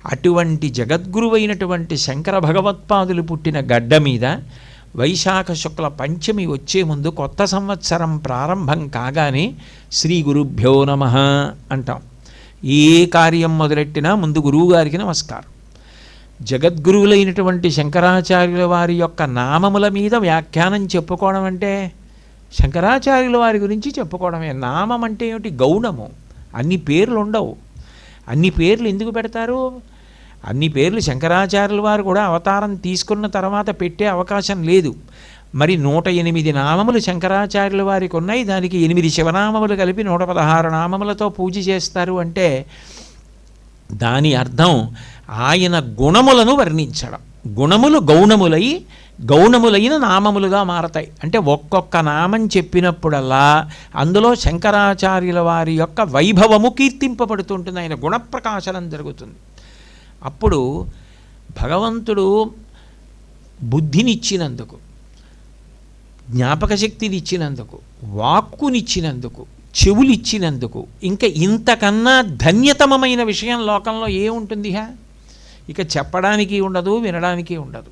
అటువంటి జగద్గురువైనటువంటి శంకర భగవత్పాదులు పుట్టిన గడ్డ మీద వైశాఖ శుక్ల పంచమి వచ్చే ముందు కొత్త సంవత్సరం ప్రారంభం కాగానే శ్రీ గురుభ్యో నమః అంటాం. ఏ కార్యం మొదలెట్టినా ముందు గురువుగారికి నమస్కారం. జగద్గురువులైనటువంటి శంకరాచార్యుల వారి యొక్క నామముల మీద వ్యాఖ్యానం చెప్పుకోవడం అంటే శంకరాచార్యుల వారి గురించి చెప్పుకోవడమే. నామం అంటే ఏమిటి? గౌణము. అన్ని పేర్లు ఉండవు. అన్ని పేర్లు ఎందుకు పెడతారు? అన్ని పేర్లు శంకరాచార్యుల వారు కూడా అవతారం తీసుకున్న తర్వాత పెట్టే అవకాశం లేదు. మరి 108 నామములు శంకరాచార్యుల వారికి ఉన్నాయి. దానికి 8 శివనామములు కలిపి 116 నామములతో పూజ చేస్తారు అంటే దాని అర్థం ఆయన గుణములను వర్ణించడం. గుణములు గౌణములైన నామములుగా మారతాయి. అంటే ఒక్కొక్క నామం చెప్పినప్పుడల్లా అందులో శంకరాచార్యుల వారి యొక్క వైభవము కీర్తింపబడుతుంటుంది. ఆయన గుణప్రకాశనం జరుగుతుంది. అప్పుడు భగవంతుడు బుద్ధినిచ్చినందుకు, జ్ఞాపక శక్తిని ఇచ్చినందుకు, వాక్కునిచ్చినందుకు, చెవులిచ్చినందుకు ఇంకా ఇంతకన్నా ధన్యతమమైన విషయం లోకంలో ఏముంటుంది? ఇక చెప్పడానికి ఉండదు, వినడానికి ఉండదు.